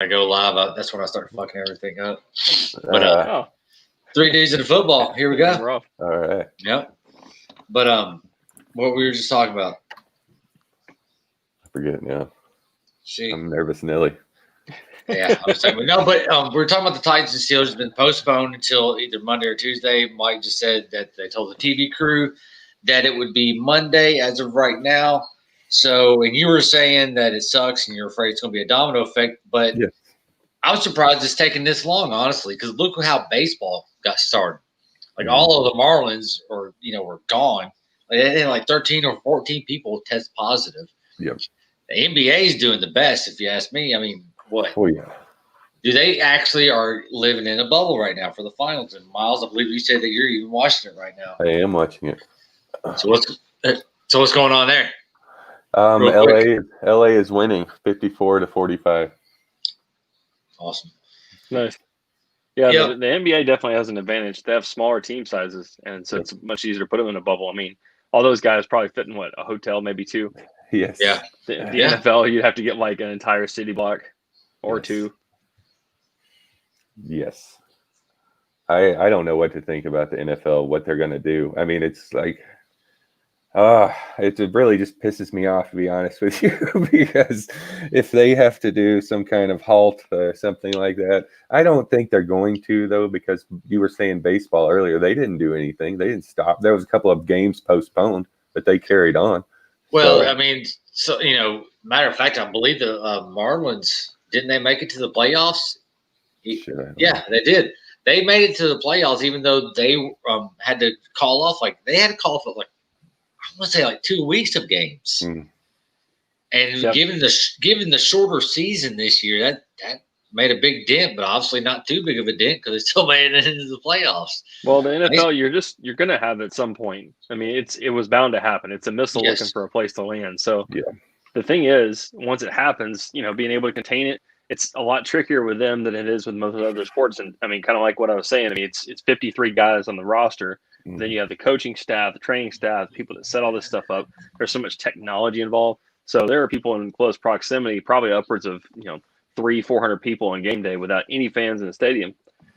I go live, that's when I start fucking everything up. But Oh, 3 days into football, here we go. rough. All right. Yep. But what we were just talking about. I forget now. She, I'm nervous, Nelly. yeah, I was saying no, but we're talking about the Titans and Steelers. It's been postponed until either Monday or Tuesday. Mike just said that they told the TV crew that it would be Monday as of right now. So, and you were saying that it sucks and you're afraid it's going to be a domino effect, but Yes. I was surprised it's taken this long, honestly, because look how baseball got started. Like Mhm. all of the Marlins were gone. Like, they had like 13 or 14 people test positive. Yep. The NBA is doing the best, if you ask me. I mean, what? Oh yeah. Do they actually are living in a bubble right now for the finals? And Miles, I believe you said that you're even watching it right now. I am watching it. So what's going on there? Real LA quick. LA is winning 54-45. Awesome. Nice. Yeah, Yep. the NBA definitely has an advantage. They have smaller team sizes, and so it's much easier to put them in a bubble. I mean, all those guys probably fit in a hotel, maybe two. Yes. Yeah. The Yeah. NFL, you'd have to get like an entire city block or Yes. two. Yes. I don't know what to think about the NFL, what they're going to do. I mean, it's like, it really just pisses me off, to be honest with you, because if they have to do some kind of halt or something like that, I don't think they're going to, though, because you were saying baseball earlier. They didn't do anything. They didn't stop. There was a couple of games postponed, but they carried on. Well, So, I mean, so matter of fact, I believe the Marlins didn't they make it to the playoffs? shit, I don't Yeah, know. they did. They made it to the playoffs, even though they had to call off. Like they had to call off like I want to say like 2 weeks of games. Mm. And Yep. given the shorter season this year, that made a big dent, but obviously not too big of a dent because they still made it into the playoffs. Well, the NFL, you're going to have at some point. I mean, it was bound to happen. It's a missile Yes. looking for a place to land. So Yeah. the thing is, once it happens, being able to contain it, it's a lot trickier with them than it is with most other sports. And I mean, kind of like what I was saying. I mean, it's 53 guys on the roster. Mhm. Then you have the coaching staff, the training staff, the people that set all this stuff up. There's so much technology involved. So there are people in close proximity, probably upwards of 300-400 people on game day without any fans in the stadium.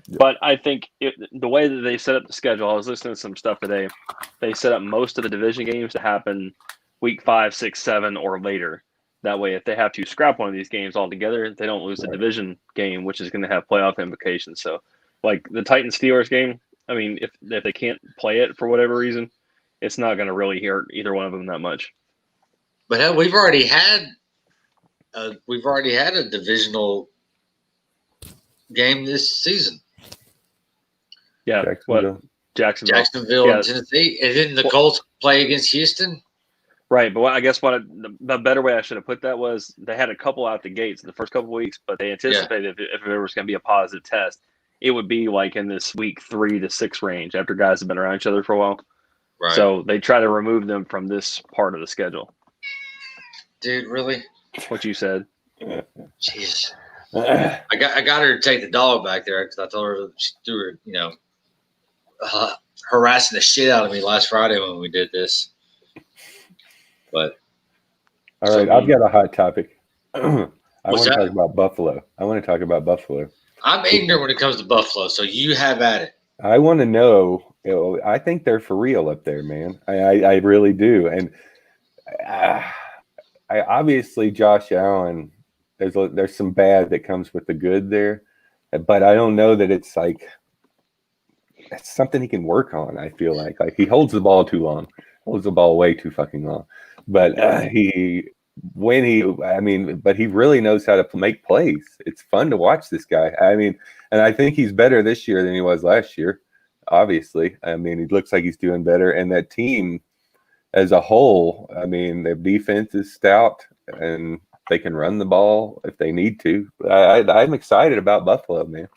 Yep. But I think the way that they set up the schedule, I was listening to some stuff today. They set up most of the division games to happen week 5, 6, 7, or later. That way, if they have to scrap one of these games altogether, they don't lose the Right. division game, which is going to have playoff implications. So, like the Titans Steelers game, I mean, if they can't play it for whatever reason, it's not going to really hurt either one of them that much. But hell, we've already had a divisional game this season. Yeah, Jacksonville. Jacksonville. And Tennessee, and then the Colts play against Houston. Right, but I guess the better way I should have put that was they had a couple out the gates the first couple of weeks, but they anticipated if there was going to be a positive test, it would be like in this week 3 to 6 range after guys have been around each other for a while. Right. So they try to remove them from this part of the schedule. Dude, really? What you said. Jeez. I got her to take the dog back there because I told her she threw her, harassing the shit out of me last Friday when we did this. But all right, I've got a hot topic. I want to that? talk about Buffalo. I'm ignorant when it comes to Buffalo, so you have at it. I want to know. I think they're for real up there, man. I really do. And I obviously Josh Allen. There's some bad that comes with the good there, but I don't know that it's like that's something he can work on. I feel like he holds the ball too long, holds the ball way too fucking long. But he really knows how to make plays. It's fun to watch this guy. I mean, and I think he's better this year than he was last year. Obviously, I mean, he looks like he's doing better, and that team as a whole, I mean, their defense is stout and they can run the ball if they need to. I'm excited about Buffalo, man.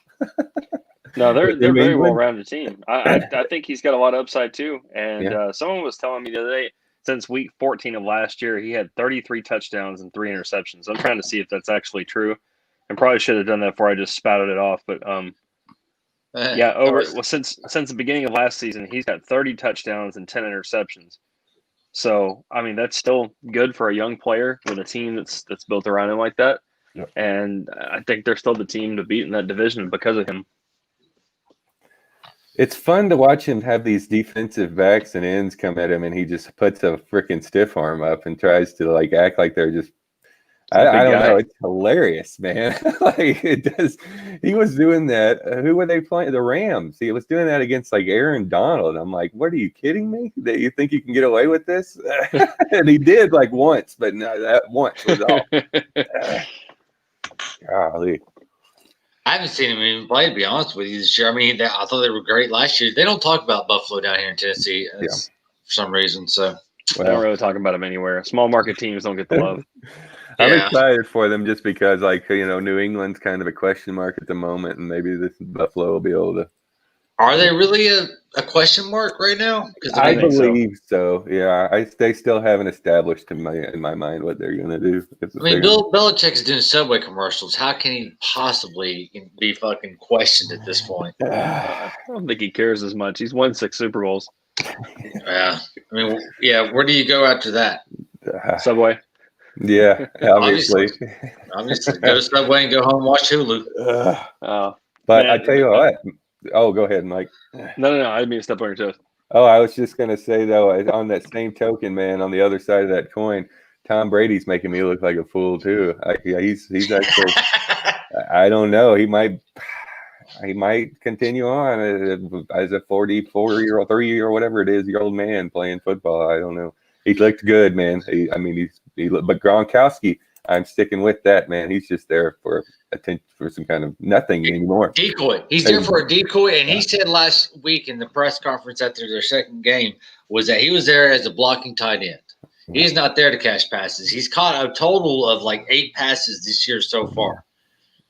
No, they're very well-rounded team. I think he's got a lot of upside too. And someone was telling me the other day, since week 14 of last year, he had 33 touchdowns and 3 interceptions. I'm trying to see if that's actually true. And probably should have done that before I just spouted it off. But since the beginning of last season, he's got 30 touchdowns and 10 interceptions. So I mean, that's still good for a young player with a team that's built around him like that. Yep. And I think they're still the team to beat in that division because of him. It's fun to watch him have these defensive backs and ends come at him, and he just puts a freaking stiff arm up and tries to like act like they're just. I don't know. It's hilarious, man. Like it does. He was doing that. Who were they playing? The Rams. He was doing that against like Aaron Donald. I'm like, what are you kidding me? That you think you can get away with this? And he did like once, but no, that once was all. Golly. I haven't seen him even play, to be honest with you, this year. I mean, I thought they were great last year. They don't talk about Buffalo down here in Tennessee for some reason. So I don't really talk about them anywhere. Small market teams don't get the love. I'm excited for them just because, like, New England's kind of a question mark at the moment, and maybe this Buffalo will be able to. Are they really a question mark right now? I believe so. Yeah, they still haven't established in my mind what they're going to do. I mean, Bill Belichick's doing Subway commercials. How can he possibly be fucking questioned at this point? I don't think he cares as much. He's won 6 Super Bowls. Yeah. I mean, yeah, where do you go after that? Subway. Yeah, obviously. Obviously. Go to Subway and go home and watch Hulu. But I tell you what. Oh, go ahead, Mike. No. I didn't mean to step on your toes. Oh, I was just going to say, though, on that same token, man, on the other side of that coin, Tom Brady's making me look like a fool, too. He's actually – I don't know. He might continue on as a 44-year-old, 3-year, whatever it is, year old man playing football. I don't know. He looked good, man. But Gronkowski, I'm sticking with that, man. He's just there for attention, for some kind of nothing anymore. Decoy. He's there for a decoy, and he said last week in the press conference after their second game was that he was there as a blocking tight end. He's not there to catch passes. He's caught a total of like 8 passes this year so far.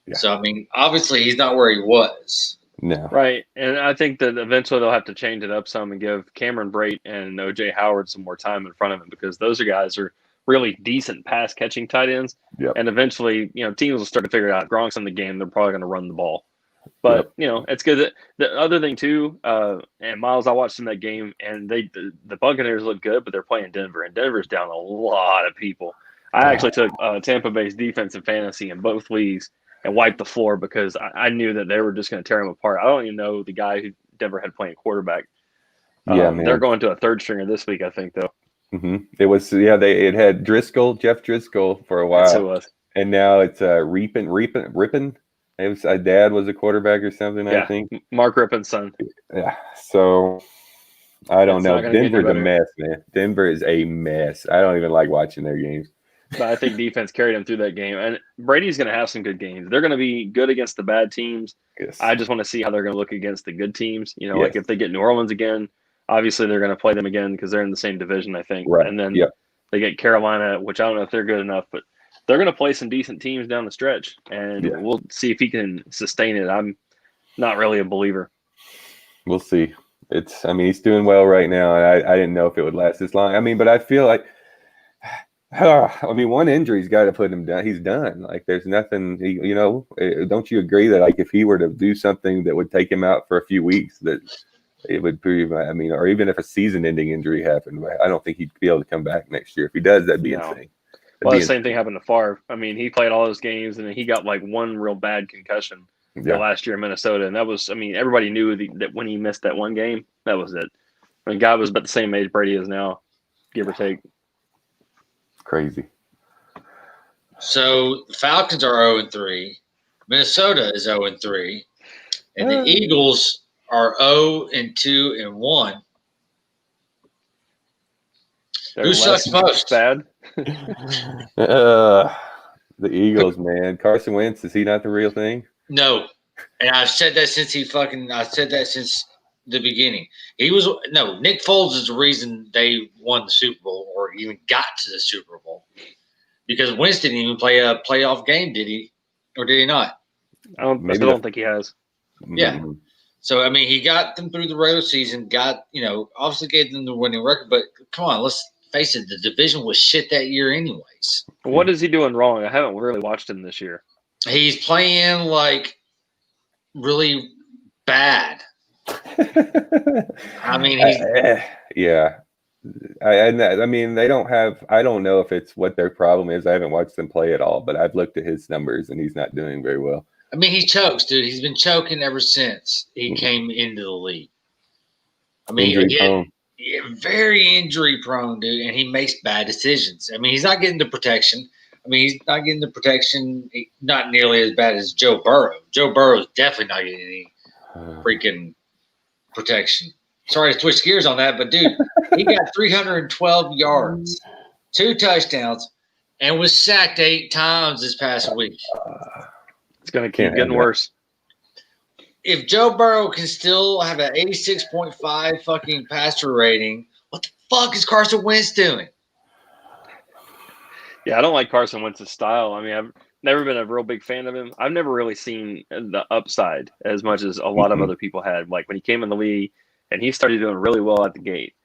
Yeah. So, I mean, obviously he's not where he was. No. Right. And I think that eventually they'll have to change it up some and give Cameron Brate and O.J. Howard some more time in front of him, because those guys are really decent pass catching tight ends. Yep. And eventually, teams will start to figure out Gronk's in the game. They're probably going to run the ball. But, it's good that the other thing too, and Miles, I watched in that game, and the Buccaneers look good, but they're playing Denver, and Denver's down a lot of people. I actually took Tampa Bay's defense in fantasy in both leagues and wiped the floor because I knew that they were just going to tear him apart. I don't even know the guy who Denver had playing quarterback. Man. They're going to a third stringer this week, I think, though. Mm-hmm. It was it had Jeff Driscoll for a while. That's who it was. And now it's Rippin. It was dad was a quarterback or something. I think Mark Rippon's son. Yeah. So I don't know. Denver's a mess, man. Denver is a mess. I don't even like watching their games. But I think defense carried him through that game. And Brady's going to have some good games. They're going to be good against the bad teams. Yes. I just want to see how they're going to look against the good teams. Like if they get New Orleans again, obviously they're going to play them again because they're in the same division, I think. Right. And then they get Carolina, which I don't know if they're good enough, but they're going to play some decent teams down the stretch. And we'll see if he can sustain it. I'm not really a believer. We'll see. He's doing well right now. And I didn't know if it would last this long. But I feel like – one injury's got to put him down. He's done. Like, there's nothing, don't you agree that, like, if he were to do something that would take him out for a few weeks, that it would prove, or even if a season-ending injury happened, I don't think he'd be able to come back next year. If he does, that'd be insane. The same thing happened to Favre. He played all those games, and then he got, like, one real bad concussion last year in Minnesota, and that was, everybody knew that when he missed that one game, that was it. Guy was about the same age Brady is now, give or take. Crazy. So the Falcons are 0-3. Minnesota is 0-3. And the Eagles are 0-2-1. Who sucks most? Bad. The Eagles, man. Carson Wentz, is he not the real thing? No. And I've said that since since the beginning. Nick Foles is the reason they won the Super Bowl or even got to the Super Bowl, because Winston didn't even play a playoff game, did he? Or did he not? I still don't think he has. Yeah. Mm-hmm. So, he got them through the regular season, obviously gave them the winning record, but come on, let's face it, the division was shit that year anyways. What is he doing wrong? I haven't really watched him this year. He's playing, like, really bad. He's I mean, they don't have. I don't know if it's what their problem is. I haven't watched them play at all, but I've looked at his numbers, and he's not doing very well. I mean, he chokes, dude. He's been choking ever since he came into the league. I mean, very injury prone, dude, and he makes bad decisions. I mean, he's not getting the protection. I mean, he's not getting the protection, not nearly as bad as Joe Burrow. Joe Burrow is definitely not getting any freaking protection. Sorry to switch gears on that, but dude, he got 312 yards, 2 touchdowns, and was sacked 8 times this past week. It's going to keep getting worse. If Joe Burrow can still have an 86.5 fucking passer rating, what the fuck is Carson Wentz doing? Yeah, I don't like Carson Wentz's style. I mean, I've never been a real big fan of him. I've never really seen the upside as much as a lot of other people had. Like when he came in the league and he started doing really well at the gate,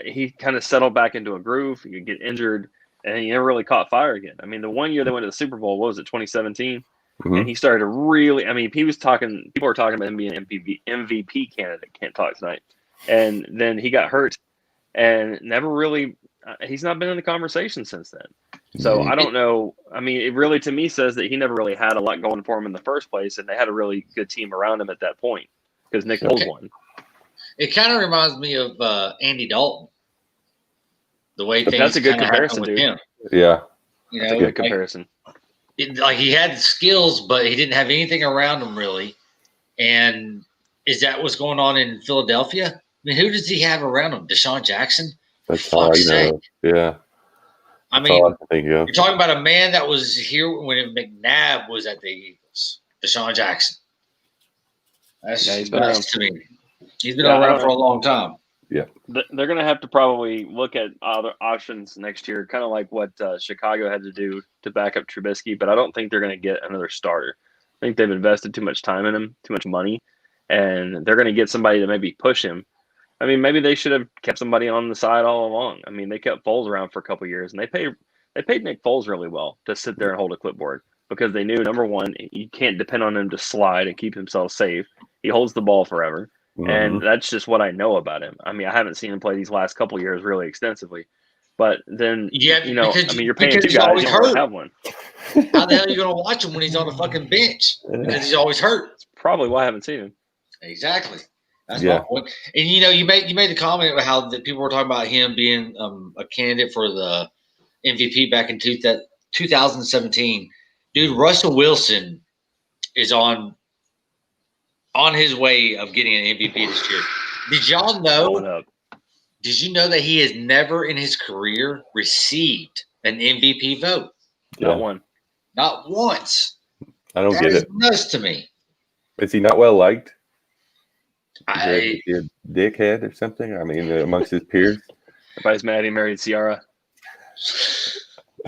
he kind of settled back into a groove. He could get injured, and he never really caught fire again. I mean, the one year they went to the Super Bowl, what was it, 2017? And he started to really – I mean, people were talking about him being an MVP candidate. Can't talk tonight. And then he got hurt and never really he's not been in the conversation since then. So I don't know. I mean, it really to me says that he never really had a lot going for him in the first place, and they had a really good team around him at that point because Nick Foles won. It kind of reminds me of Andy Dalton. The way things that's a good comparison, dude. Him. Yeah, you know, that's a good comparison. Like he had skills, but he didn't have anything around him really. And is that what's going on in Philadelphia? I mean, who does he have around him? Deshaun Jackson? That's all I know. Yeah. I mean, you're talking about a man that was here when McNabb was at the Eagles. Deshaun Jackson. That's nice to me. He's been around for a long time. Yeah. They're going to have to probably look at other options next year, kind of like what Chicago had to do to back up Trubisky, but I don't think they're going to get another starter. I think they've invested too much time in him, too much money, and they're going to get somebody to maybe push him. I mean, maybe they should have kept somebody on the side all along. I mean, they kept Foles around for a couple of years, and they paid Nick Foles really well to sit there and hold a clipboard because they knew, number one, you can't depend on him to slide and keep himself safe. He holds the ball forever. And that's just what I know about him. I mean, I haven't seen him play these last couple of years really extensively. But then, you're paying 2 guys, you don't have one. How the hell are you going to watch him when he's on the fucking bench? Because he's always hurt. That's probably why I haven't seen him. Exactly. That's my point. And, you made the comment about how the people were talking about him being a candidate for the MVP back in 2017. Dude, Russell Wilson is on his way of getting an MVP this year. Did y'all know? Did you know that he has never in his career received an MVP vote? Not one. Not once. I don't get it. Nuts to me. Is he not well liked? Is he a dickhead or something? I mean, amongst his peers. Everybody's mad he married Ciara.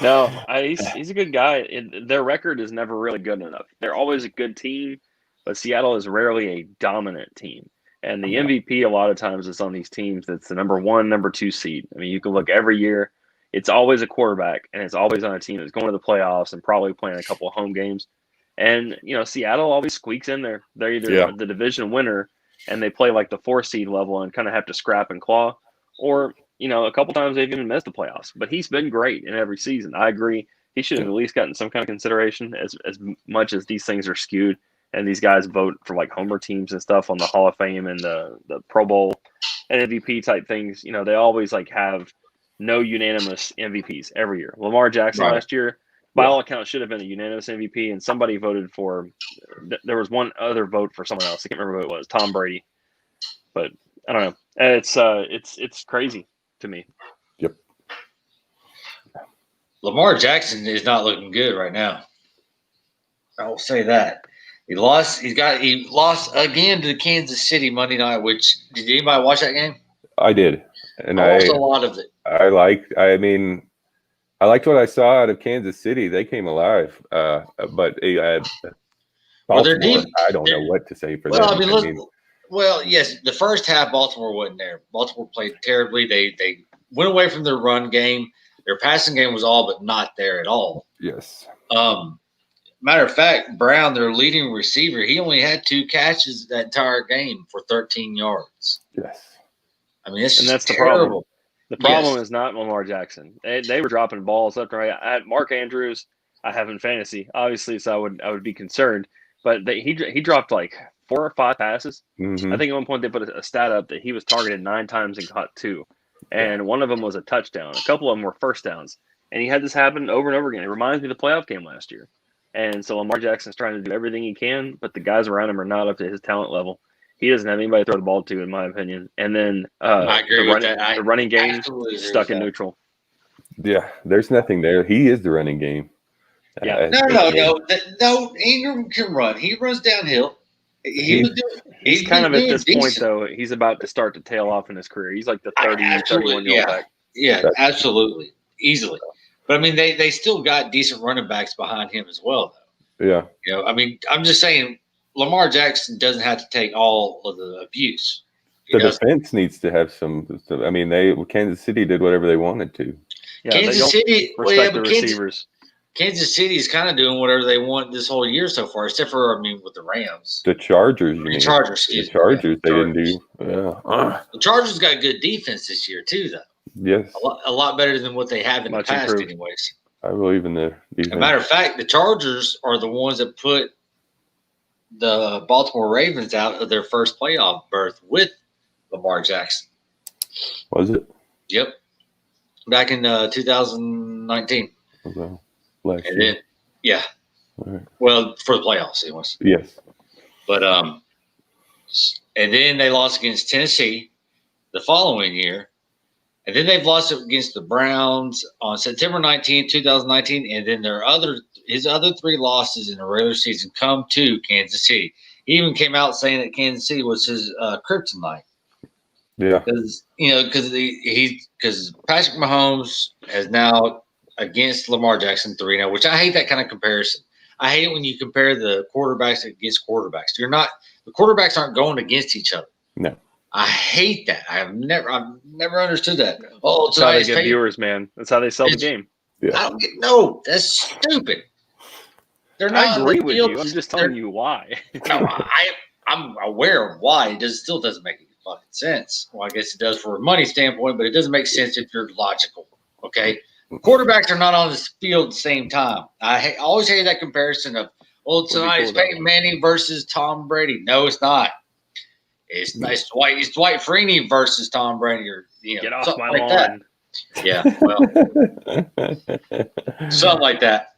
No, he's a good guy. Their record is never really good enough. They're always a good team, but Seattle is rarely a dominant team. And the MVP a lot of times is on these teams that's the number 1, number 2 seed. I mean, you can look every year. It's always a quarterback, and it's always on a team that's going to the playoffs and probably playing a couple of home games. And, Seattle always squeaks in there. They're either the division winner, and they play like the 4 seed level and kind of have to scrap and claw. Or, a couple times they've even missed the playoffs. But he's been great in every season. I agree. He should have at least gotten some kind of consideration as much as these things are skewed. And these guys vote for like homer teams and stuff on the Hall of Fame and the Pro Bowl and MVP type things. They always like have no unanimous MVPs every year. Lamar Jackson last year, by all accounts, should have been a unanimous MVP, and somebody voted for. There was one other vote for someone else. I can't remember who it was. Tom Brady, but I don't know. It's crazy to me. Yep. Lamar Jackson is not looking good right now. I will say that. He lost again to Kansas City Monday night. Which did anybody watch that game? I did, and I watched a lot of it. I liked what I saw out of Kansas City. They came alive, but they're deep. I don't know what to say for them. Well, yes, the first half Baltimore wasn't there. Baltimore played terribly. They went away from their run game. Their passing game was all but not there at all. Yes. Matter of fact, Brown, their leading receiver, he only had 2 catches that entire game for 13 yards. Yes. I mean, that's terrible. the problem. The problem is not Lamar Jackson. They were dropping balls left and right. At Mark Andrews, I have in fantasy, obviously, so I would be concerned. But he dropped like 4 or 5 passes. Mm-hmm. I think at one point they put a stat up that he was targeted 9 times and caught 2, and one of them was a touchdown. A couple of them were first downs, and he had this happen over and over again. It reminds me of the playoff game last year. And so Lamar Jackson's trying to do everything he can, but the guys around him are not up to his talent level. He doesn't have anybody to throw the ball to, in my opinion. And then I agree with that. The running game stuck in neutral. Yeah, there's nothing there. He is the running game. Yeah. No. Ingram can run. He runs downhill. He's kind of at this point, though, he's about to start to tail off in his career. He's like the 31-year-old back. Yeah, absolutely. Easily. But, I mean, they still got decent running backs behind him as well, though. Yeah. You know, I mean, I'm just saying Lamar Jackson doesn't have to take all of the abuse. The defense needs to have some. I mean, Kansas City did whatever they wanted to. Yeah, Kansas City respect the receivers. Kansas City is kind of doing whatever they want this whole year so far, except for, I mean, with the Rams. The Chargers, The Chargers, they didn't do. Yeah. The Chargers got good defense this year, too, though. Yes. A lot better than what they have in Much the past, improved. anyways. I believe in the defense. As a matter of fact, the Chargers are the ones that put the Baltimore Ravens out of their first playoff berth with Lamar Jackson. Was it? Yep. Back in 2019. Okay. And then, yeah. All right. Well, for the playoffs, it was. Yes. But and then they lost against Tennessee the following year. And then they've lost against the Browns on September 19, 2019. And then his other 3 losses in the regular season come to Kansas City. He even came out saying that Kansas City was his kryptonite. Yeah. Because Patrick Mahomes is now against Lamar Jackson 3-0, which I hate that kind of comparison. I hate it when you compare the quarterbacks against quarterbacks. The quarterbacks aren't going against each other. No. I hate that. I've never understood that. Oh, that's how they get viewers, man. That's how they sell the game. Yeah. That's stupid. They're not. I agree with you. I'm just telling you why. No, I'm aware of why. It still doesn't make any fucking sense. Well, I guess it does from a money standpoint, but it doesn't make sense if you're logical. Okay, quarterbacks are not on the field at the same time. I always hate that comparison of, tonight it's Peyton Manning versus Tom Brady. No, it's not. It's Dwight Freeney versus Tom Brady, or get off my like lawn. That. Yeah, well, something like that.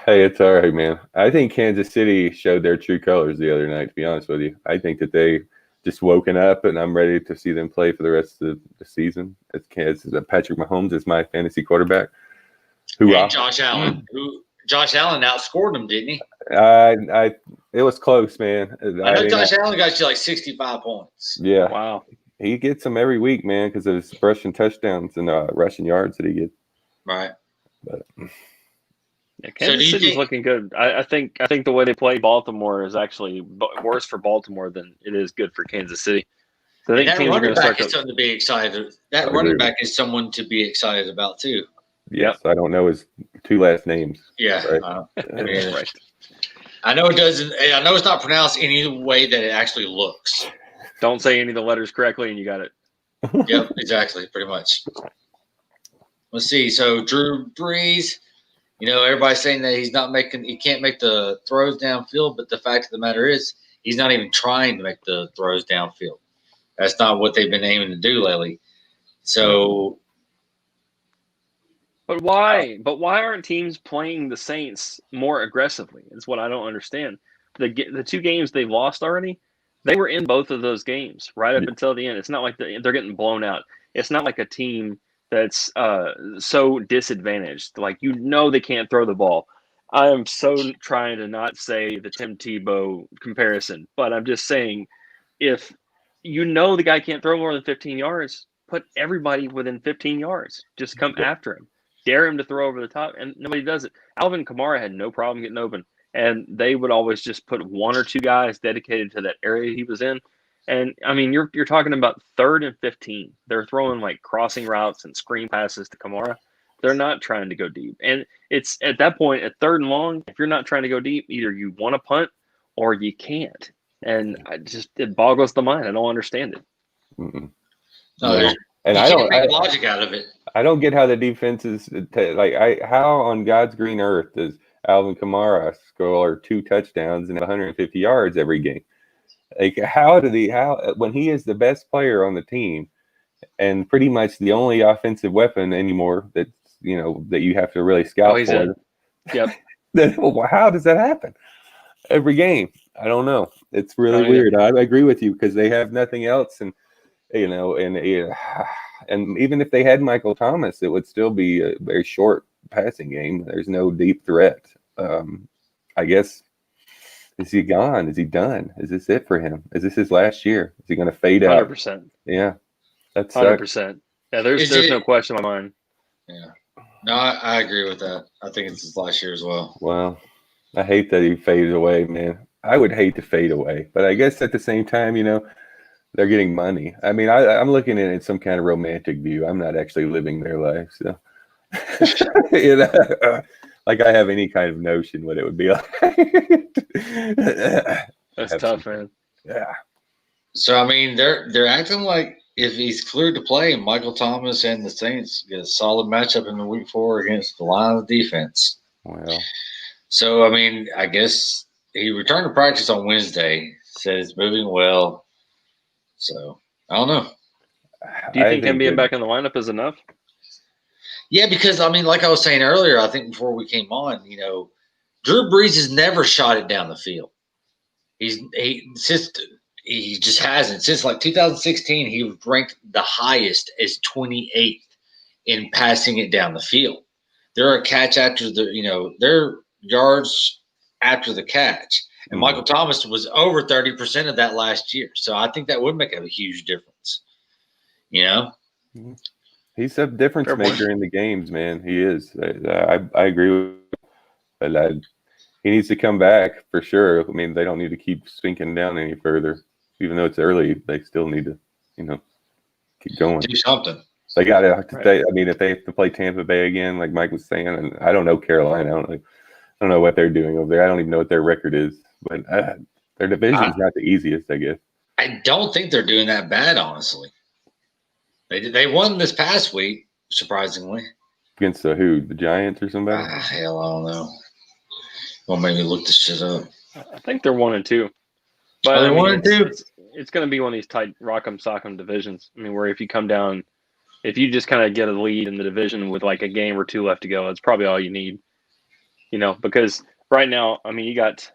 Hey, it's all right, man. I think Kansas City showed their true colors the other night, to be honest with you. I think that they just woken up, and I'm ready to see them play for the rest of the season. Patrick Mahomes is my fantasy quarterback. And Josh Allen. Josh Allen outscored him, didn't he? It was close, man. I know Josh Allen got you like 65 points. Yeah. Wow. He gets them every week, man, because of his rushing touchdowns and rushing yards that he gets. Right. But Kansas City's looking good. I think the way they play Baltimore is actually worse for Baltimore than it is good for Kansas City. So I think that running back is something to be excited. That running back is someone to be excited about too. Yes, I don't know his 2 last names. Yeah, right. Right. I know it doesn't. I know it's not pronounced any way that it actually looks. Don't say any of the letters correctly, and you got it. Yep, exactly, pretty much. Let's see. So Drew Brees, everybody's saying that he can't make the throws downfield, but the fact of the matter is, he's not even trying to make the throws downfield. That's not what they've been aiming to do lately. So. But why? But why aren't teams playing the Saints more aggressively? Is what I don't understand. The 2 games they've lost already, they were in both of those games right up until the end. It's not like they're getting blown out. It's not like a team that's so disadvantaged. Like, they can't throw the ball. I am so trying to not say the Tim Tebow comparison, but I'm just saying, if the guy can't throw more than 15 yards, put everybody within 15 yards. Just come after him. Dare him to throw over the top, and nobody does it. Alvin Kamara had no problem getting open, and they would always just put 1 or 2 guys dedicated to that area he was in. And I mean, you're talking about 3rd and 15. They're throwing like crossing routes and screen passes to Kamara. They're not trying to go deep, and it's at that point at 3rd and long. If you're not trying to go deep, either you want to punt or you can't. And it boggles the mind. I don't understand it. Mm-mm. No, And you I can't don't make logic out of it. I don't get how the defense is how on God's green earth does Alvin Kamara score 2 touchdowns and 150 yards every game? Like how when he is the best player on the team and pretty much the only offensive weapon anymore that you have to really scout for. Yep. Then how does that happen every game? I don't know. It's really weird. I agree with you because they have nothing else, and and even if they had Michael Thomas, it would still be a very short passing game. There's no deep threat. I guess, is he gone? Is he done? Is this it for him? Is this his last year? Is he going to fade out? 100%. Yeah, that's 100%. Yeah, there's no question in my mind. Yeah, no, I agree with that. I think it's his last year as well. Well, I hate that he fades away, man. I would hate to fade away, but I guess at the same time, they're getting money. I mean, I'm looking at it in some kind of romantic view. I'm not actually living their life, so like I have any kind of notion what it would be like. That's tough, man. Yeah. So I mean, they're acting like if he's cleared to play, Michael Thomas and the Saints get a solid matchup in the week 4 against the Lions defense. Well, so I mean, I guess he returned to practice on Wednesday. Said it's moving well. So I don't know. Do you think him being back in the lineup is enough? Yeah, because I mean, like I was saying earlier, I think before we came on, Drew Brees has never shot it down the field. He just hasn't since like 2016. He was ranked the highest as 28th in passing it down the field. There are catch after there are yards after the catch. And Michael Thomas was over 30% of that last year. So I think that would make a huge difference. He's a difference maker in the games, man. He is. I agree with that. He needs to come back for sure. I mean, they don't need to keep sinking down any further. Even though it's early, they still need to, keep going. Do something. They got to. Right. I mean, if they have to play Tampa Bay again, like Mike was saying, and I don't know Carolina. I don't know what they're doing over there. I don't even know what their record is. But their division's not the easiest, I guess. I don't think they're doing that bad, honestly. They won this past week, surprisingly. Against who? The Giants or somebody? Hell, I don't know. Well, maybe look this shit up. I think they're 1-2. But are they 1-2? It's going to be one of these tight rock'em sock'em divisions. I mean, where if you come down, if you just kind of get a lead in the division with like a game or 2 left to go, it's probably all you need. Because right now, I mean, you got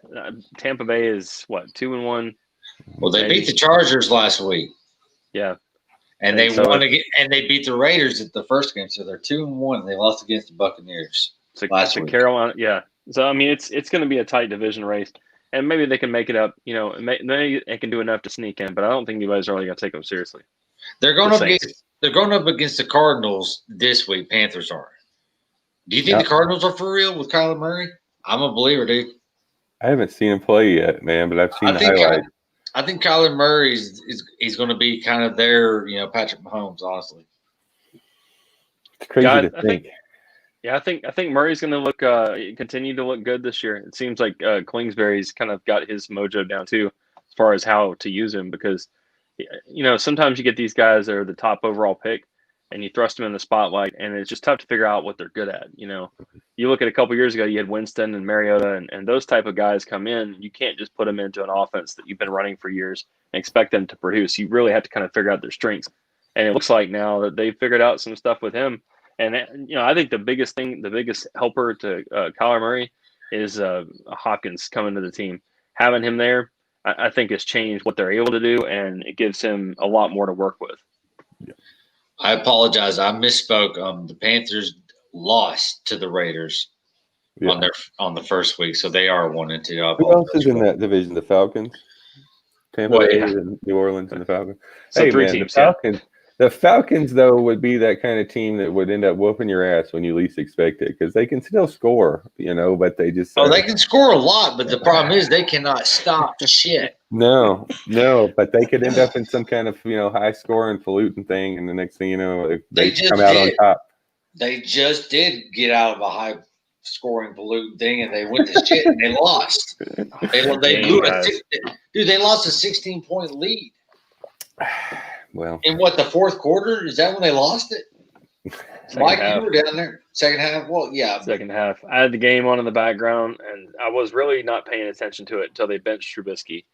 Tampa Bay is what 2-1. Well, they beat the Chargers last week. Yeah, and they won again, and they beat the Raiders at the first game, so they're 2-1. They lost against the Buccaneers last week. Carolina, yeah. So I mean, it's going to be a tight division race, and maybe they can make it up. Maybe they can do enough to sneak in, but I don't think anybody's really going to take them seriously. They're going up against the Cardinals this week. Panthers are. Do you think the Cardinals are for real with Kyler Murray? I'm a believer, dude. I haven't seen him play yet, man, but I've seen the highlights. I think Kyler Murray is going to be kind of their, Patrick Mahomes, honestly. It's crazy to think. I think Murray's going to look continue to look good this year. It seems like Kingsbury's kind of got his mojo down too, as far as how to use him, because sometimes you get these guys that are the top overall pick, and you thrust them in the spotlight, and it's just tough to figure out what they're good at. You look at a couple years ago, you had Winston and Mariota, and those type of guys come in. You can't just put them into an offense that you've been running for years and expect them to produce. You really have to kind of figure out their strengths. And it looks like now that they've figured out some stuff with him. And I think the biggest helper to Kyler Murray is Hopkins coming to the team. Having him there, I think has changed what they're able to do, and it gives him a lot more to work with. I apologize. I misspoke. The Panthers lost to the Raiders on the first week, so they are 1-2. Who else is in that division? The Falcons, Tampa Bay, and New Orleans, and the Falcons. So 3 teams. The Falcons, though, would be that kind of team that would end up whooping your ass when you least expect it, because they can still score, but they just they can score a lot, but the problem is they cannot stop shit. No, but they could end up in some kind of high scoring falutin thing, and the next thing you know, they come out on top. They just did get out of a high scoring falutin thing, and they went to shit and they lost. They blew they lost a 16-point lead. Well, in what, the fourth quarter? Is that when they lost it? Mike, half. you were down there. Second half? Well, yeah. Second half. I had the game on in the background, and I was really not paying attention to it until they benched Trubisky.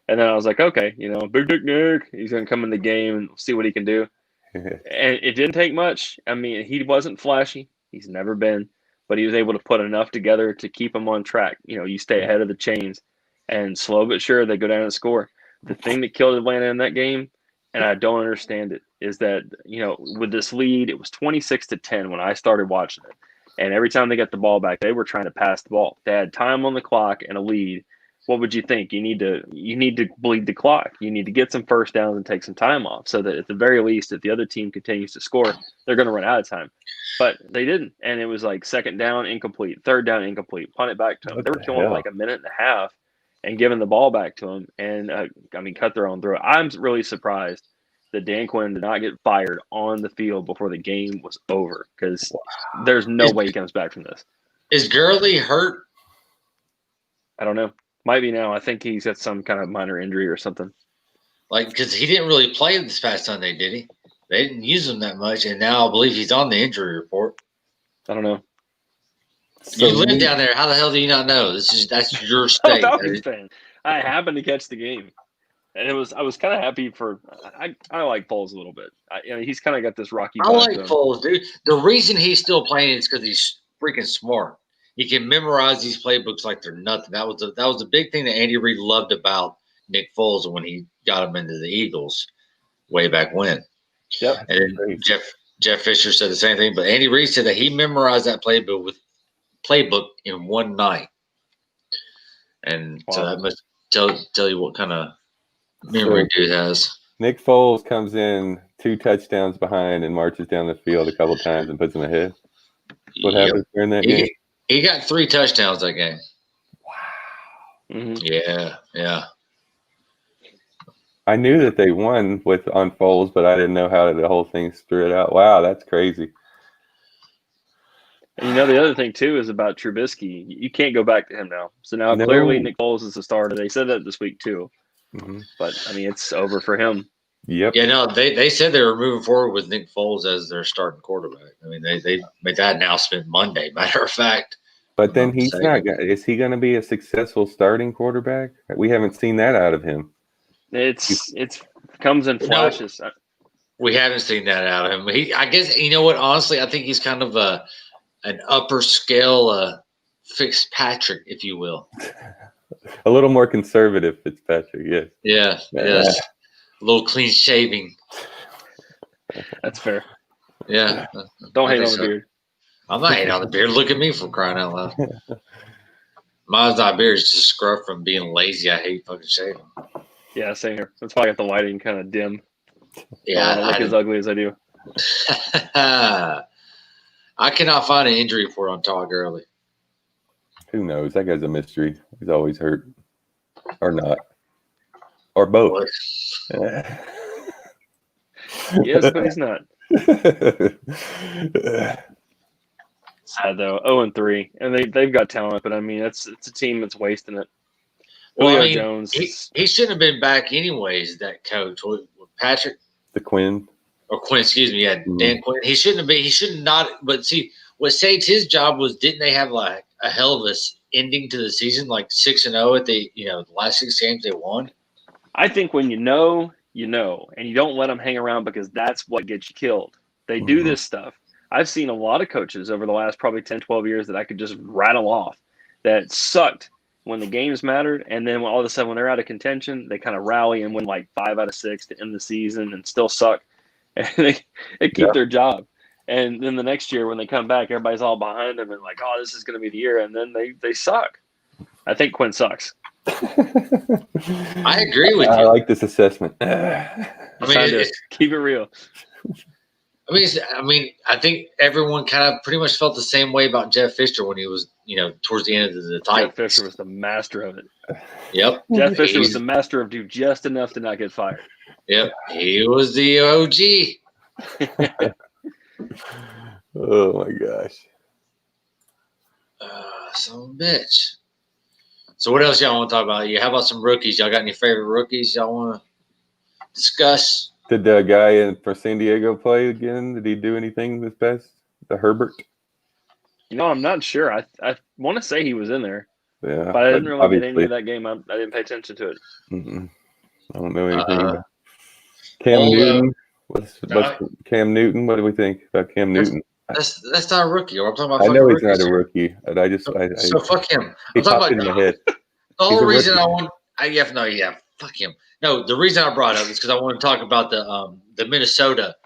And then I was like, okay, Big Dick Nick, he's going to come in the game and see what he can do. And it didn't take much. I mean, he wasn't flashy. He's never been. But he was able to put enough together to keep him on track. You stay ahead of the chains. And slow but sure, they go down and score. The thing that killed Atlanta in that game, and I don't understand it, is that, with this lead, it was 26-10 when I started watching it. And every time they got the ball back, they were trying to pass the ball. They had time on the clock and a lead. What would you think? You need to bleed the clock. You need to get some first downs and take some time off so that at the very least, if the other team continues to score, they're going to run out of time. But they didn't. And it was like second down, incomplete, third down, incomplete, punt it back to them. They were killing like a minute and a half and giving the ball back to them. And, cut their own throat. I'm really surprised that Dan Quinn did not get fired on the field before the game was over, because there's no way he comes back from this. Is Gurley hurt? I don't know. Might be now. I think he's got some kind of minor injury or something. Like, because he didn't really play this past Sunday, did he? They didn't use him that much, and now I believe he's on the injury report. I don't know. So you live down there. How the hell do you not know? That's your state. I happened to catch the game, and I was kind of happy for. I like Foles a little bit. He's kind of got this rocky. I like Foles, dude. The reason he's still playing is because he's freaking smart. He can memorize these playbooks like they're nothing. That was the big thing that Andy Reid loved about Nick Foles when he got him into the Eagles way back when. Yep. And then Jeff Fisher said the same thing, but Andy Reid said that he memorized that playbook in one night. And so that must tell you what kind of memory dude has. Nick Foles comes in 2 touchdowns behind and marches down the field a couple times and puts them ahead. What happens during that game? He got 3 touchdowns that game. Wow. Mm-hmm. Yeah. I knew that they won on Foles, but I didn't know how the whole thing threw it out. Wow, that's crazy. And the other thing too is about Trubisky. You can't go back to him now. So now clearly Nick Foles is the starter. They said that this week too. Mm-hmm. But it's over for him. Yep. Yeah, no, they said they were moving forward with Nick Foles as their starting quarterback. I mean, they made that announcement Monday, matter of fact. But then he's not. Is he going to be a successful starting quarterback? We haven't seen that out of him. It's comes in flashes. No, we haven't seen that out of him. I guess, you know what? Honestly, I think he's kind of an upper scale Fitzpatrick, if you will. A little more conservative Fitzpatrick, yes. Yeah, yes. A little clean shaving. That's fair. Yeah. Don't hate on the beard. I'm not hating on the beard. Look at me for crying out loud. Mine's not beard. It's just scruff from being lazy. I hate fucking shaving. Yeah, same here. That's why I got the lighting kind of dim. Yeah. I look as ugly as I do. I cannot find an injury report on Todd Gurley. Who knows? That guy's a mystery. He's always hurt. Or not. Or both. Yes, but he's not. Sad though. 0-3, and they've got talent, but I mean it's a team that's wasting it. Well, Julio Jones. He shouldn't have been back anyways. That coach, Patrick, Quinn, excuse me, yeah, Dan Quinn. He shouldn't have been. He should not. But see, what saved his job was, didn't they have like a hell of a ending to the season, like 6-0 at the last 6 games they won? I think when you know, and you don't let them hang around, because that's what gets you killed. They do this stuff. I've seen a lot of coaches over the last probably 10, 12 years that I could just rattle off that sucked when the games mattered. And then all of a sudden, when they're out of contention, they kind of rally and win like 5 out of 6 to end the season and still suck. And they keep their job. And then the next year when they come back, everybody's all behind them and like, oh, this is going to be the year. And then they suck. I think Quinn sucks. I agree with you. I like this assessment. Keep it real. I mean, I think everyone kind of pretty much felt the same way about Jeff Fisher when he was, towards the end of the Titans. Jeff Fisher was the master of it. Yep. Jeff Fisher was the master of doing just enough to not get fired. Yep. He was the OG. Oh my gosh. Son of a bitch. So what else y'all want to talk about? How about some rookies? Y'all got any favorite rookies y'all want to discuss? Did the guy for San Diego play again? Did he do anything this past? The Herbert? I'm not sure. I want to say he was in there, Yeah, but I didn't really get any obviously of that game. I didn't pay attention to it. I don't know anything about Cam Newton. What's Cam Newton? What do we think about Cam Newton? That's not a rookie. I'm talking about. I know he's not a rookie, and I just so fuck him. He popped in my head. The whole reason fuck him. No, the reason I brought it up is because I want to talk about the Minnesota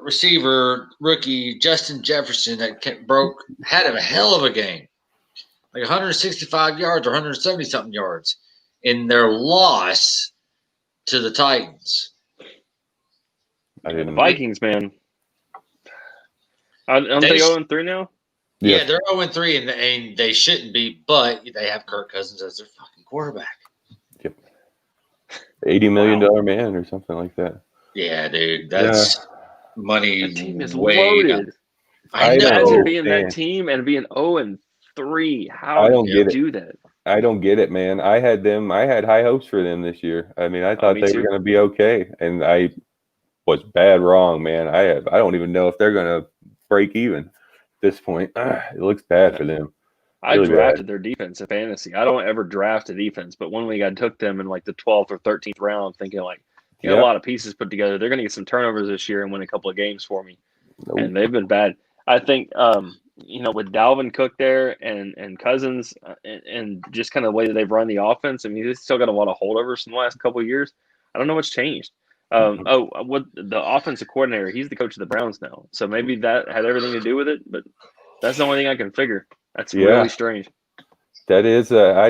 receiver rookie Justin Jefferson that had a hell of a game, like 165 yards or 170 something yards in their loss to the Titans. The Vikings, man. Aren't they 0-3 now? Yeah, they're 0-3, and they shouldn't be, but they have Kirk Cousins as their fucking quarterback. Yep. $80 million man or something like that. Yeah, dude. That's money. That team is loaded. I know. Imagine being that team and being 0-3. How do you do that? I don't get it, man. I had high hopes for them this year. I mean, I thought they were going to be okay, and I was bad wrong, man. I don't even know if they're going to break even at this point. It looks bad for them. I drafted their defense in fantasy. I don't ever draft a defense, but one week I took them in like the 12th or 13th round, thinking like, a lot of pieces put together. They're going to get some turnovers this year and win a couple of games for me. Nope. And they've been bad. I think, with Dalvin Cook there and Cousins and just kind of the way that they've run the offense, I mean, they've still got a lot of holdovers from the last couple of years. I don't know what's changed. What the offensive coordinator, he's the coach of the Browns now. So maybe that had everything to do with it, but that's the only thing I can figure. That's really strange. That is, I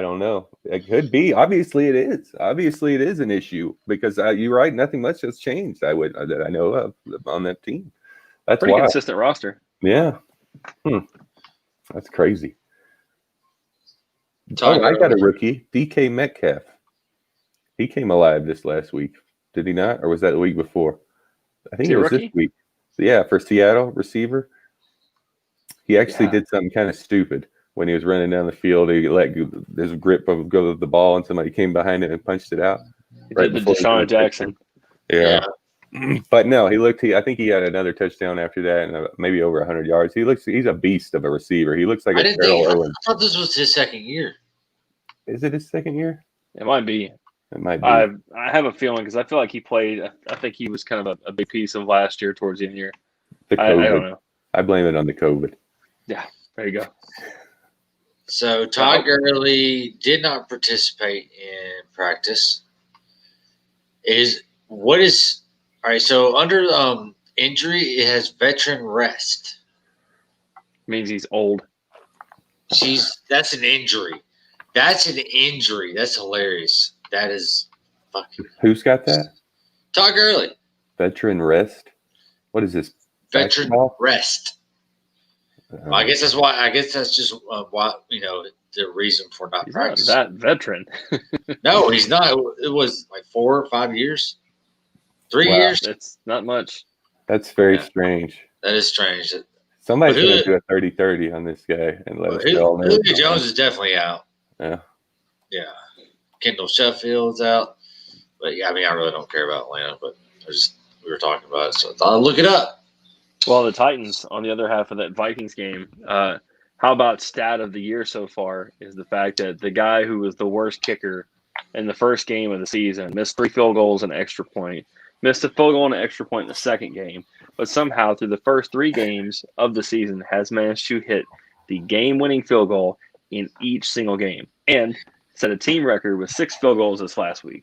don't know. It could be. Obviously, it is. Obviously, it is an issue because you're right. Nothing much has changed. I know of on that team. That's pretty consistent roster. Yeah. That's crazy. I got a rookie, DK Metcalf. He came alive this last week. Did he not? Or was that the week before? I think it was this week. Yeah, for Seattle receiver. He actually did something kind of stupid when he was running down the field. He let his grip go to the ball, and somebody came behind it and punched it out. Right the Deshaun Jackson. Yeah. But no, I think he had another touchdown after that, and maybe over 100 yards. He's a beast of a receiver. He looks like I thought this was his second year. Is it his second year? It might be. It might be. I have a feeling because I feel like he played. I think he was kind of a big piece of last year towards the end of the year. I don't know. I blame it on the COVID. Yeah, there you go. So Todd Gurley did not participate in practice. All right? So under injury, it has veteran rest. Means he's old. That's an injury. That's an injury. That's hilarious. That is fucking. Who's got that? Todd Gurley. Veteran rest. What is this? Veteran rest. I guess that's why. I guess that's just why the reason for not practicing. Not that veteran. No, he's not. It was like 4 or 5 years, 3 years. That's not much. That's very strange. That is strange. Somebody's going to do a 30-30 on this guy and let us go. Julio Jones is definitely out. Yeah. Yeah. Kendall Sheffield's out. But yeah, I mean, I really don't care about Atlanta, but we were talking about it, so I thought I'd look it up. Well, the Titans, on the other half of that Vikings game, how about stat of the year so far is the fact that the guy who was the worst kicker in the first game of the season missed 3 field goals and an extra point, missed a field goal and an extra point in the second game, but somehow through the first 3 games of the season has managed to hit the game-winning field goal in each single game and set a team record with 6 field goals this last week.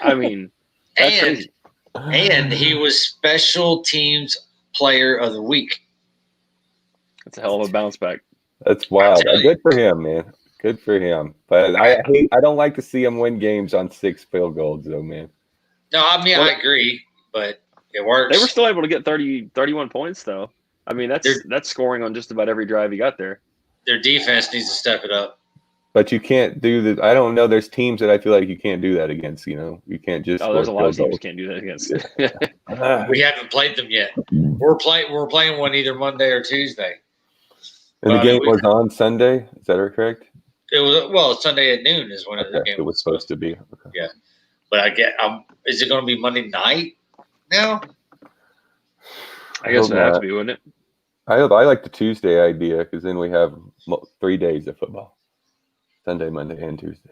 I mean, that's crazy. And he was special teams player of the week. That's a hell of a bounce back. That's wild. Good for him, man. Good for him. But I don't like to see him win games on 6 field goals, though, man. No, I mean, I agree, but it works. They were still able to get 31 points, though. I mean, that's scoring on just about every drive he got there. Their defense needs to step it up. But you can't do that. I don't know. There's teams that I feel like you can't do that against. You can't just. Oh, there's a lot of teams you can't do that against. We haven't played them yet. We're playing one either Monday or Tuesday. And the game was on Sunday. Is that correct? It was Sunday at noon is when the game it was supposed to be. Okay. Yeah, but is it going to be Monday night now? I guess it have to be, wouldn't it? I like the Tuesday idea because then we have 3 days of football: Sunday, Monday, and Tuesday.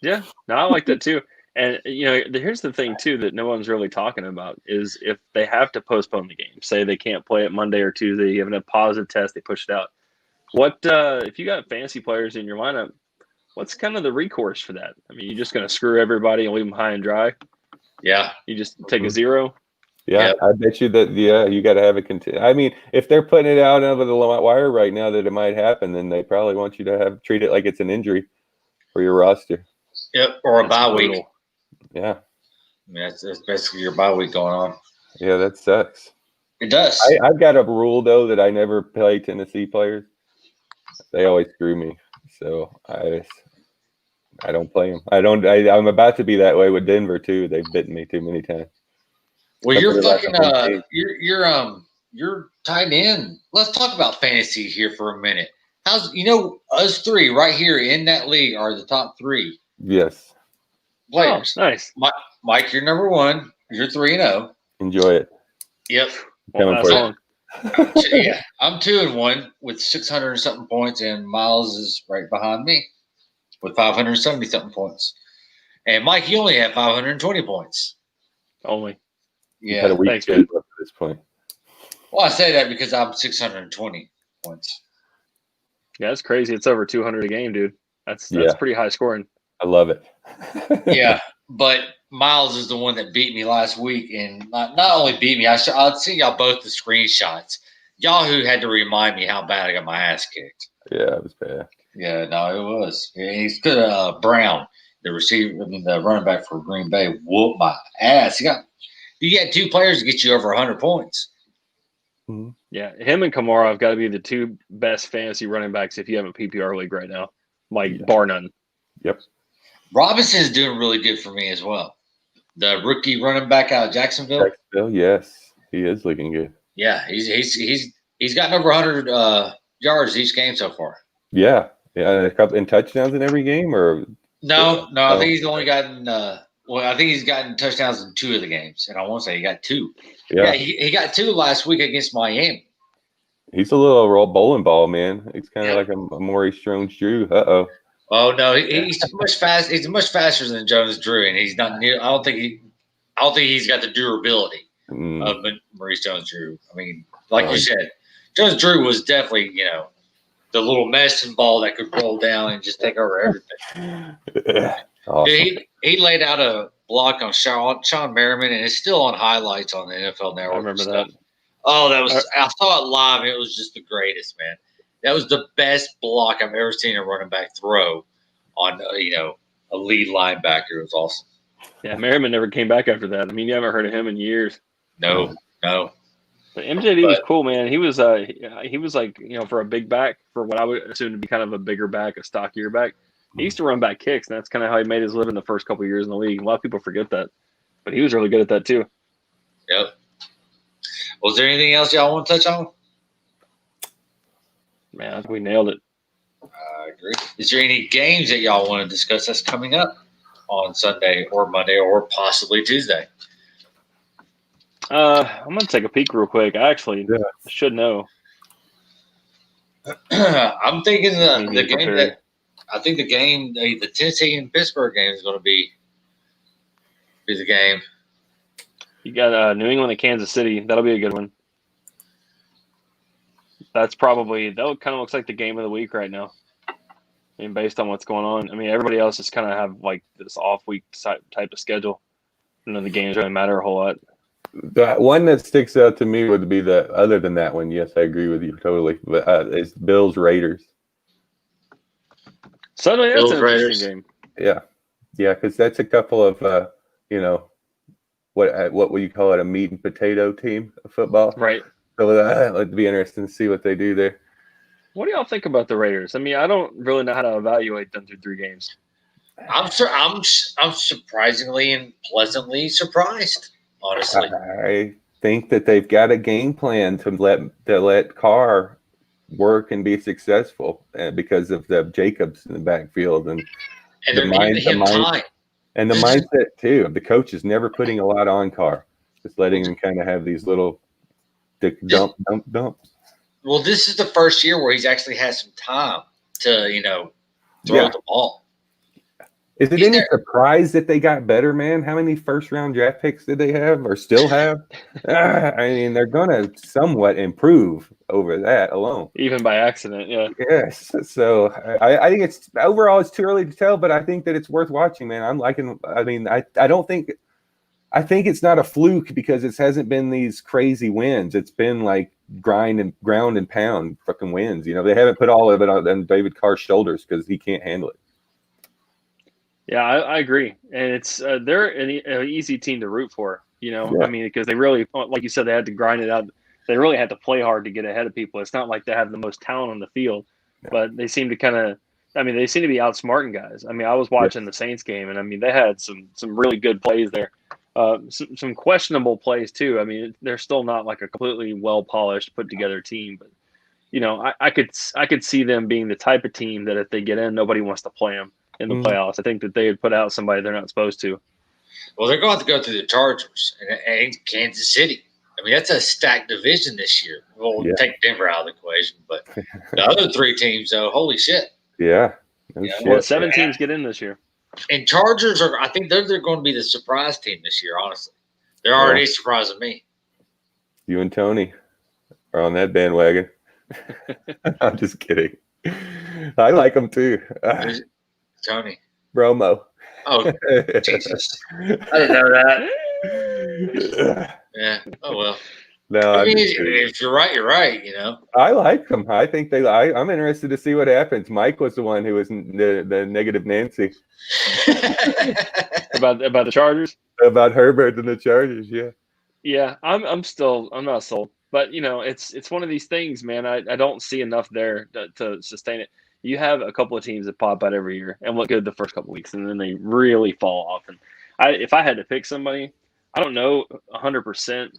Yeah, no, I like that too. And here's the thing too that no one's really talking about is if they have to postpone the game, say they can't play it Monday or Tuesday, you have a positive test, they push it out. What if you got fantasy players in your lineup? What's kind of the recourse for that? I mean, you're just going to screw everybody and leave them high and dry. Yeah, you just take a 0. Yeah, I bet you that. Yeah, you got to have it continue. I mean, if they're putting it out over the wire right now that it might happen, then they probably want you to treat it like it's an injury for your roster. Yep, or a bye week. Yeah, I mean, that's basically your bye week going on. Yeah, that sucks. It does. I've got a rule though that I never play Tennessee players. They always screw me, so I don't play them. I'm about to be that way with Denver too. They've bitten me too many times. Well, you're fucking you're tied in. Let's talk about fantasy here for a minute. How's us three right here in that league are the top 3. Yes. Players. Oh, nice. Mike, you're number 1. You're 3-0. Enjoy it. Yep. Coming for you. Yeah, I'm 2-1 with 600 and something points, and Miles is right behind me with 570 something points. And Mike, you only have 520 points. Only. Yeah. Had a week Thanks, at this point. Well, I say that because I'm 620 points. Yeah, that's crazy. It's over 200 a game, dude. That's pretty high scoring. I love it. Yeah, but Miles is the one that beat me last week, and not only beat me, I'd send y'all both the screenshots. Yahoo had to remind me how bad I got my ass kicked. Yeah, it was bad. Yeah, no, it was. He's good. Brown, the running back for Green Bay, whooped my ass. You got 2 players to get you over 100 points. Mm-hmm. Yeah, him and Kamara have got to be the 2 best fantasy running backs if you have a PPR league right now, bar none. Yep. Robinson is doing really good for me as well. The rookie running back out of Jacksonville. Yes, he is looking good. Yeah, he's gotten over 100 yards each game so far. Yeah, a couple in touchdowns in every game, or no. I think he's only gotten. I think he's gotten touchdowns in 2 of the games, and I want to say he got 2. Yeah, he got 2 last week against Miami. He's a little bowling ball, man. He's kind of like a Maurice Jones-Drew. Oh no, he's much fast. He's much faster than Jones-Drew, and he's not near. I don't think he's got the durability of Maurice Jones-Drew. I mean, like you said, Jones-Drew was definitely the little medicine ball that could roll down and just take over everything. Awesome. Dude, he laid out a block on Sean Merriman, and it's still on highlights on the NFL Network. I remember that. Oh, I saw it live. And it was just the greatest, man. That was the best block I've ever seen a running back throw on, a lead linebacker. It was awesome. Yeah, Merriman never came back after that. I mean, you haven't heard of him in years. No. But MJD was cool, man. He was like, for a big back, for what I would assume to be kind of a bigger back, a stockier back. He used to run back kicks, and that's kind of how he made his living the first couple of years in the league. A lot of people forget that, but he was really good at that too. Yep. Was there anything else y'all want to touch on? Man, I think we nailed it. I agree. Is there any games that y'all want to discuss that's coming up on Sunday or Monday or possibly Tuesday? I'm going to take a peek real quick. I actually should know. I'm thinking the game that I think the Tennessee and Pittsburgh game is going to be the game. You got New England and Kansas City. That'll be a good one. That kind of looks like the game of the week right now. I mean, based on what's going on. I mean, everybody else just kind of have like this off week type of schedule. And then the games really matter a whole lot. The one that sticks out to me would be other than that one. Yes, I agree with you totally. But it's Bills Raiders. Suddenly, that's an interesting game. Yeah, because that's a couple of what would you call it, a meat and potato team of football, right? So it'd be interesting to see what they do there. What do y'all think about the Raiders? I mean, I don't really know how to evaluate them through 3 games. I'm surprisingly and pleasantly surprised. Honestly, I think that they've got a game plan to let Carr work and be successful because of the Jacobs in the backfield and they're giving him time. And the mindset too of the coach is never putting a lot on Carr, just letting him kind of have these little dump. Well, this is the first year where he's actually had some time to throw the ball. Is it any surprise that they got better, man? How many first-round draft picks did they have or still have? I mean, they're going to somewhat improve over that alone. Even by accident, yeah. Yes. So I think it's overall it's too early to tell, but I think that it's worth watching, man. I think it's not a fluke because it hasn't been these crazy wins. It's been like ground and pound fucking wins. They haven't put all of it on David Carr's shoulders because he can't handle it. Yeah, I agree, and it's they're an easy team to root for. I mean, because they really, like you said, they had to grind it out. They really had to play hard to get ahead of people. It's not like they have the most talent on the field, but they seem to they seem to be outsmarting guys. I mean, I was watching the Saints game, and I mean, they had some really good plays there, some questionable plays too. I mean, they're still not like a completely well polished, put together team, but I could see them being the type of team that if they get in, nobody wants to play them in the playoffs. I think that they would put out somebody they're not supposed to. Well, they're going to have to go through the Chargers and Kansas City. I mean, that's a stacked division this year. We'll take Denver out of the equation, but the other three teams, though, holy shit. Yeah. Well, 7 teams get in this year. And Chargers I think they're going to be the surprise team this year, honestly. They're already surprising me. You and Tony are on that bandwagon. I'm just kidding. I like them too. Tony. Romo. Oh, Jesus. I didn't know that. Yeah. Oh, well. No, I mean, if you're right, you're right, I like them. I think I'm interested to see what happens. Mike was the one who was the negative Nancy. About the Chargers? About Herbert and the Chargers, yeah. Yeah, I'm not sold. But, it's one of these things, man. I don't see enough there to sustain it. You have a couple of teams that pop out every year and look good the first couple of weeks, and then they really fall off. And if I had to pick somebody, I don't know 100%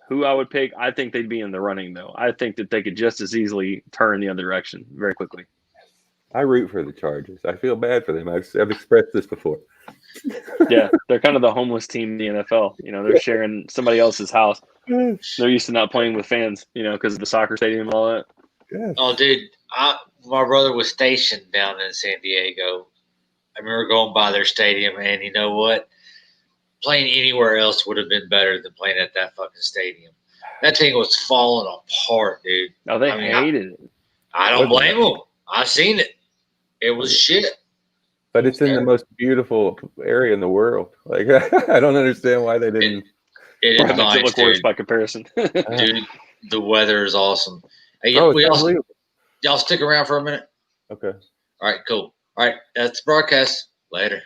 who I would pick. I think they'd be in the running, though. I think that they could just as easily turn the other direction very quickly. I root for the Chargers. I feel bad for them. I've expressed this before. Yeah, they're kind of the homeless team in the NFL. They're sharing somebody else's house. They're used to not playing with fans, because of the soccer stadium and all that. Yeah. Oh, dude, my brother was stationed down in San Diego. I remember going by their stadium, and you know what? Playing anywhere else would have been better than playing at that fucking stadium. That thing was falling apart, dude. Oh, they hated it. I don't blame them. I've seen it. It was shit. But it's in the most beautiful area in the world. Like, I don't understand why they didn't. It is nice, look worse by comparison. Dude, the weather is awesome. Hey, y'all stick around for a minute? Okay. All right, cool. All right, that's the broadcast. Later.